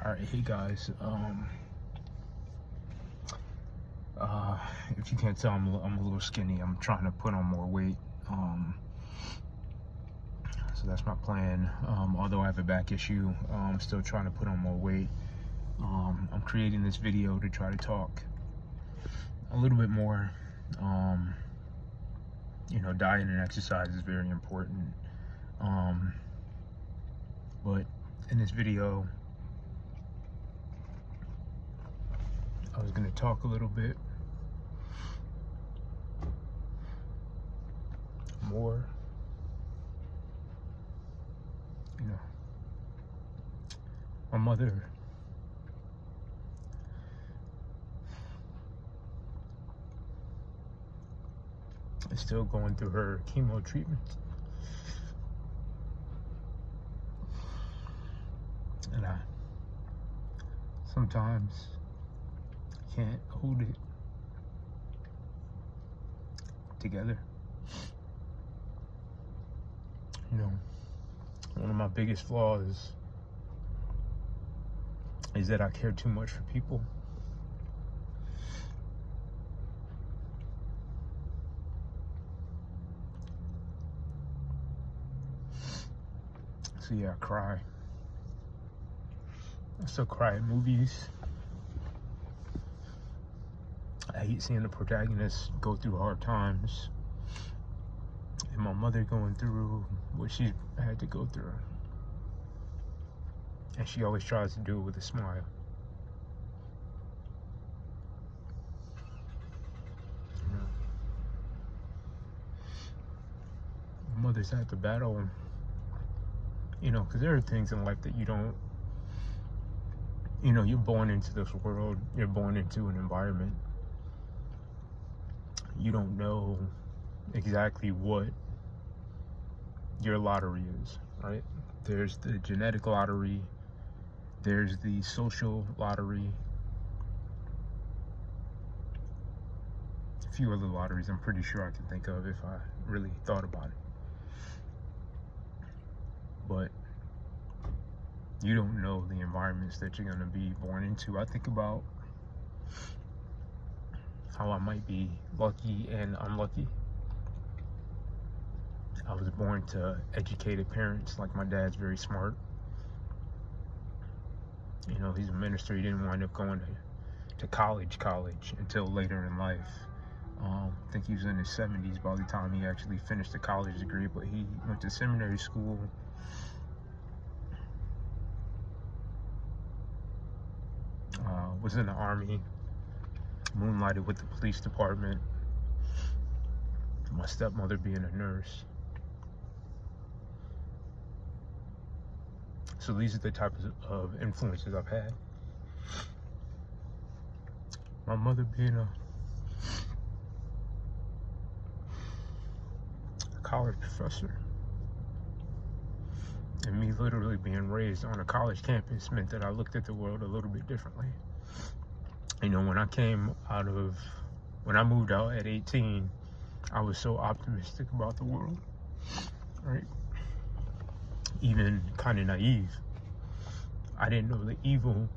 Alright, hey guys, if you can't tell, I'm a little skinny. I'm trying to put on more weight, so that's my plan. Although I have a back issue, I'm still trying to put on more weight. I'm creating this video to try to talk a little bit more. Diet and exercise is very important, but in this video I was going to talk a little bit more, my mother is still going through her chemo treatment, and I sometimes can't hold it together. One of my biggest flaws is that I care too much for people. So yeah, I cry. I still cry at movies. I hate seeing the protagonist go through hard times, and my mother going through what she had to go through. And she always tries to do it with a smile. My mother's had to battle, because there are things in life that you don't, you're born into this world, you're born into an environment. You don't know exactly what your lottery is, right? There's the genetic lottery, there's the social lottery, a few other lotteries I'm pretty sure I can think of if I really thought about it. But you don't know the environments that you're going to be born into. I think about how I might be lucky and unlucky. I was born to educated parents. Like, my dad's very smart. He's a minister. He didn't wind up going to college until later in life. I think he was in his 70s by the time he actually finished a college degree, but he went to seminary school. Was in the Army, moonlighted with the police department, my stepmother being a nurse. So these are the types of influences I've had. My mother being a college professor, and me literally being raised on a college campus meant that I looked at the world a little bit differently. When I moved out at 18, I was so optimistic about the world, right? Even kind of naive. I didn't know the evil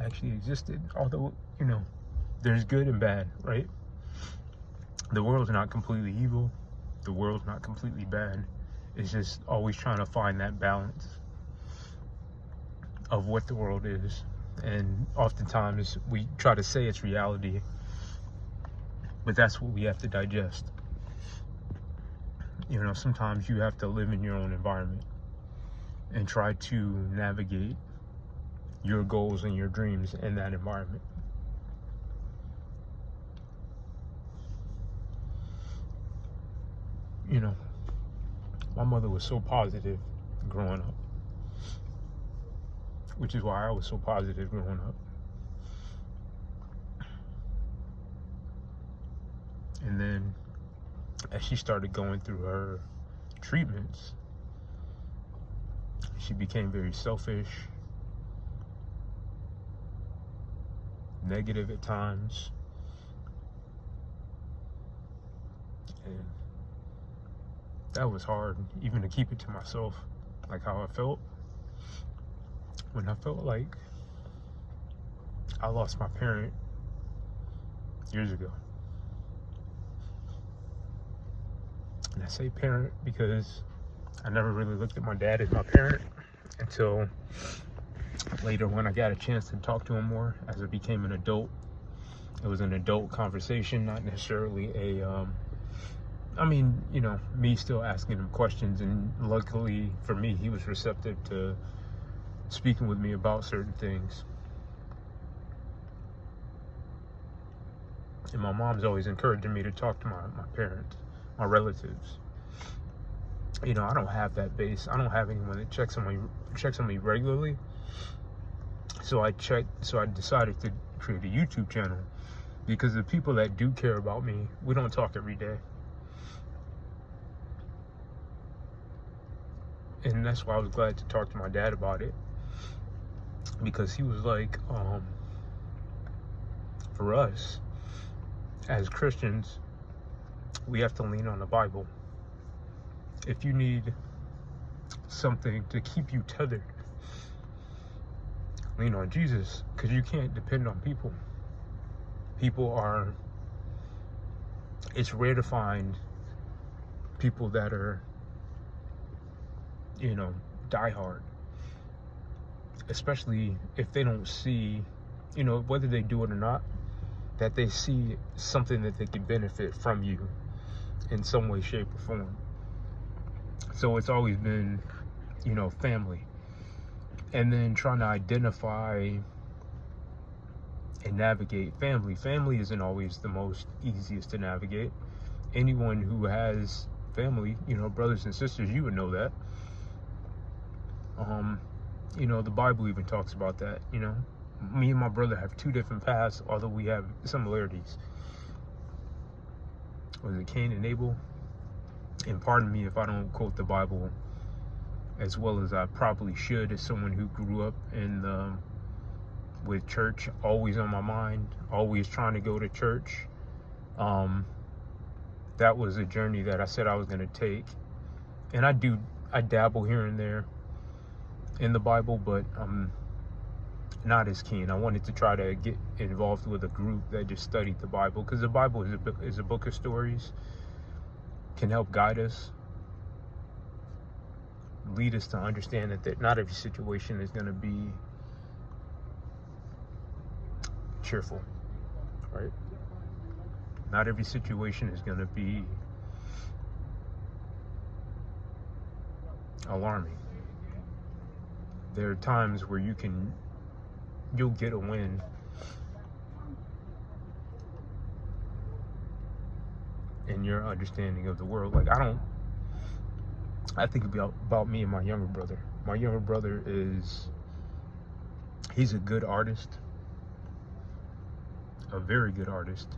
actually existed, although, there's good and bad, right? The world's not completely evil. The world's not completely bad. It's just always trying to find that balance of what the world is. And oftentimes we try to say it's reality, but that's what we have to digest. Sometimes you have to live in your own environment and try to navigate your goals and your dreams in that environment. My mother was so positive growing up, which is why I was so positive growing up. And then as she started going through her treatments, she became very selfish, negative at times, and that was hard, even to keep it to myself, like how I felt. when I felt like I lost my parent years ago. And I say parent because I never really looked at my dad as my parent until later when I got a chance to talk to him more as I became an adult. It was an adult conversation, not necessarily me still asking him questions, and luckily for me, he was receptive to speaking with me about certain things. And my mom's always encouraging me to talk to my parents, my relatives. I don't have that base. I don't have anyone that checks on me regularly. So I decided to create a YouTube channel, because the people that do care about me, we don't talk every day. And that's why I was glad to talk to my dad about it, because he was like, for us as Christians, we have to lean on the Bible. If you need something to keep you tethered, lean on Jesus, because you can't depend on people. It's rare to find people that are, diehard, especially if they don't see, whether they do it or not, that they see something that they can benefit from you in some way, shape, or form. So it's always been, family. And then trying to identify and navigate family. Family isn't always the most easiest to navigate. Anyone who has family, brothers and sisters, you would know that. The Bible even talks about that. Me and my brother have two different paths, although we have similarities. Was it Cain and Abel? And pardon me if I don't quote the Bible as well as I probably should, as someone who grew up with church always on my mind, always trying to go to church. That was a journey that I said I was going to take. And I dabble here and there in the Bible, but I'm not as keen. I wanted to try to get involved with a group that just studied the Bible, because the Bible is a book of stories, can help guide us, lead us to understand that not every situation is going to be cheerful, right? Not every situation is going to be alarming. There are times where you'll get a win in your understanding of the world. Like, I think about me and my younger brother. My younger brother he's a good artist, a very good artist.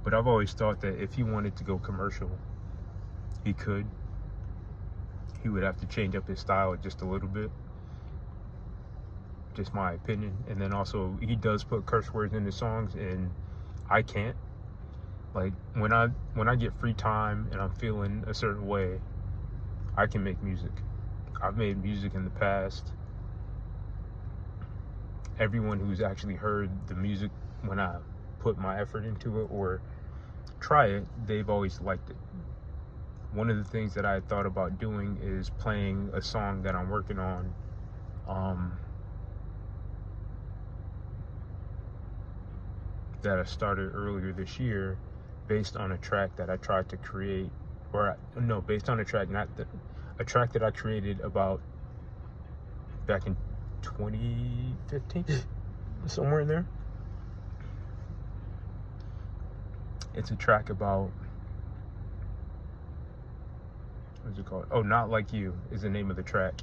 But I've always thought that if he wanted to go commercial, he could. He would have to change up his style just a little bit. Just my opinion. And then also, he does put curse words in his songs, and I can't. Like, when I get free time and I'm feeling a certain way, I can make music. I've made music in the past. Everyone who's actually heard the music when I put my effort into it or try it, they've always liked it. One of the things that I thought about doing is playing a song that I'm working on, that I started earlier this year, based on a track that I tried to create, based on a track that I created about back in 2015, somewhere in there. It's a track about, what's it called? Oh, Not Like You is the name of the track.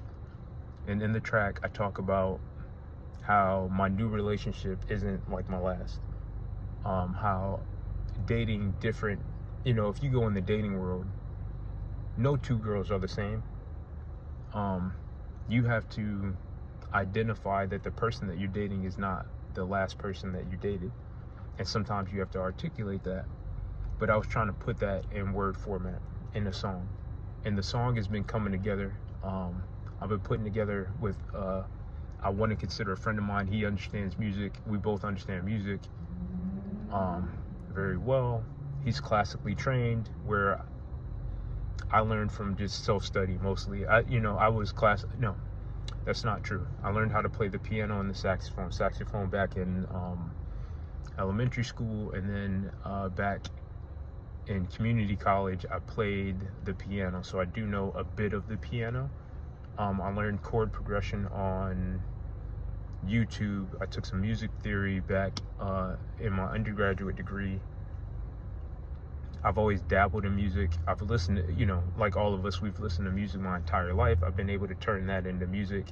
And in the track, I talk about how my new relationship isn't like my last. How dating different, if you go in the dating world, no two girls are the same. You have to identify that the person that you're dating is not the last person that you dated. And sometimes you have to articulate that. But I was trying to put that in word format in a song. and the song has been coming together. I've been putting together with I want to consider a friend of mine. He understands music. We both understand music very well. He's classically trained, where I learned from just self-study mostly. I was no, that's not true. I learned how to play the piano and the saxophone back in elementary school, and then back in community college I played the piano, so I do know a bit of the piano. I learned chord progression on YouTube. I took some music theory back in my undergraduate degree. I've always dabbled in music. I've listened to, like all of us, we've listened to music my entire life. I've been able to turn that into music.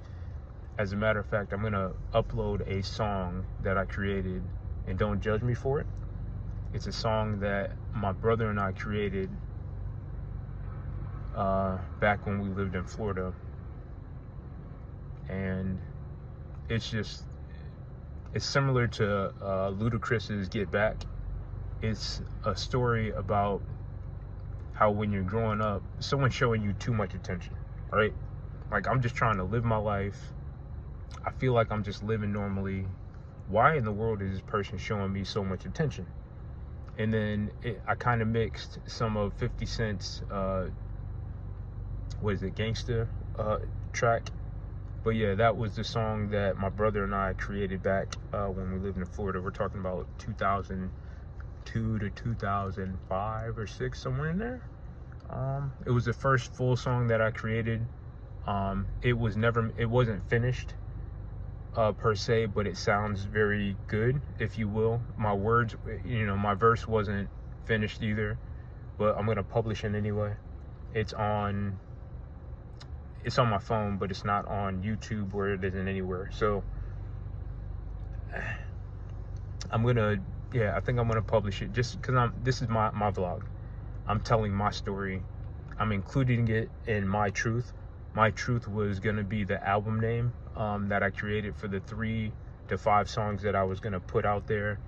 As a matter of fact, I'm gonna upload a song that I created, and don't judge me for it. It's a song that my brother and I created back when we lived in Florida. And it's similar to Ludacris's Get Back. It's a story about how when you're growing up, someone's showing you too much attention, right? Like, I'm just trying to live my life. I feel like I'm just living normally. Why in the world is this person showing me so much attention? And then I kind of mixed some of 50 Cent's, Gangsta track. But yeah, that was the song that my brother and I created back when we lived in Florida. We're talking about 2002 to 2005 or 6, somewhere in there. It was the first full song that I created. It wasn't finished per se, but it sounds very good, if you will. My words, my verse wasn't finished either, but I'm gonna publish it anyway. It's on my phone, but it's not on YouTube, where it isn't anywhere. So I think I'm gonna publish it, just because this is my vlog. I'm telling my story. I'm including it in My Truth. My Truth was gonna be the album name that I created for the 3 to 5 songs that I was gonna put out there,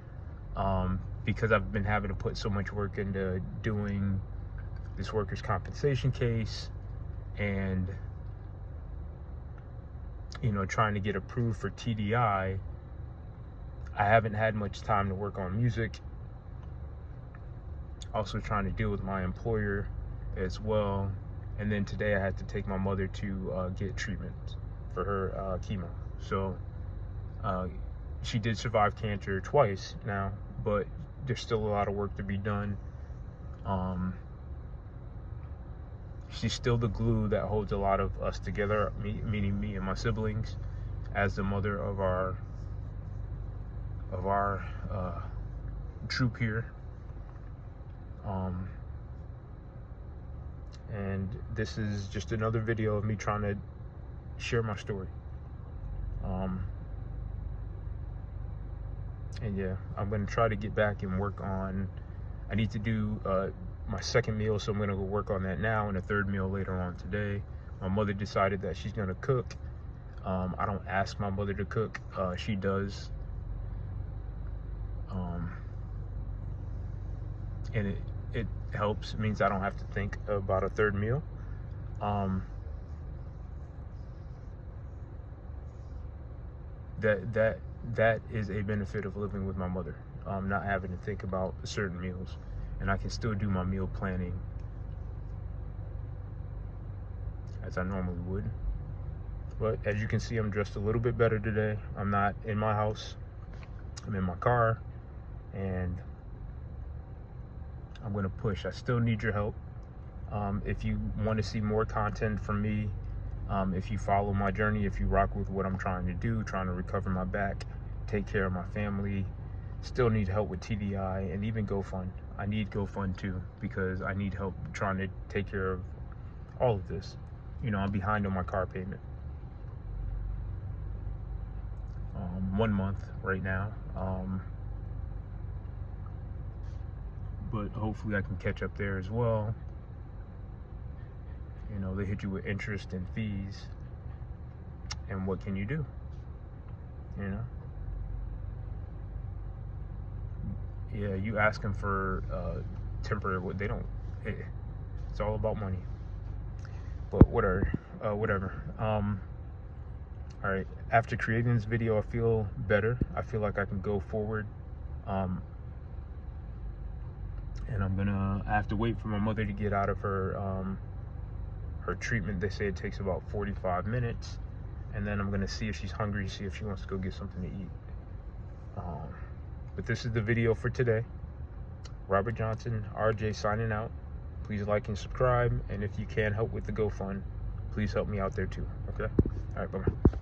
because I've been having to put so much work into doing this workers' compensation case, and trying to get approved for TDI. I haven't had much time to work on music. Also trying to deal with my employer as well. And then today I had to take my mother to get treatment for her chemo. So she did survive cancer twice now, but there's still a lot of work to be done. She's still the glue that holds a lot of us together, meaning me and my siblings, as the mother of our troop here. And this is just another video of me trying to share my story. And yeah, I'm gonna try to get back and work on, I need to do my second meal, so I'm gonna go work on that now, and a third meal later on today. My mother decided that she's gonna cook. I don't ask my mother to cook, she does. And it helps. It means I don't have to think about a third meal. That is a benefit of living with my mother, not having to think about certain meals, and I can still do my meal planning as I normally would. But as you can see, I'm dressed a little bit better today. I'm not in my house, I'm in my car, and I'm gonna push. I still need your help. If you want to see more content from me, if you follow my journey, if you rock with what I'm trying to do, trying to recover my back, take care of my family, still need help with TDI, and even GoFund. I need GoFund too, because I need help trying to take care of all of this. I'm behind on my car payment. 1 month right now. But hopefully I can catch up there as well. They hit you with interest and fees, and what can you do? Yeah, you ask them for temporary, what they don't, it's all about money. but whatever. All right, after creating this video, I feel better. I feel like I can go forward. And I have to wait for my mother to get out of her her treatment. They say it takes about 45 minutes, and then I'm gonna see if she's hungry, see if she wants to go get something to eat. But this is the video for today. Robert Johnson, RJ, signing out. Please like and subscribe, and if you can help with the GoFund, please help me out there too. Okay. All right. Bye.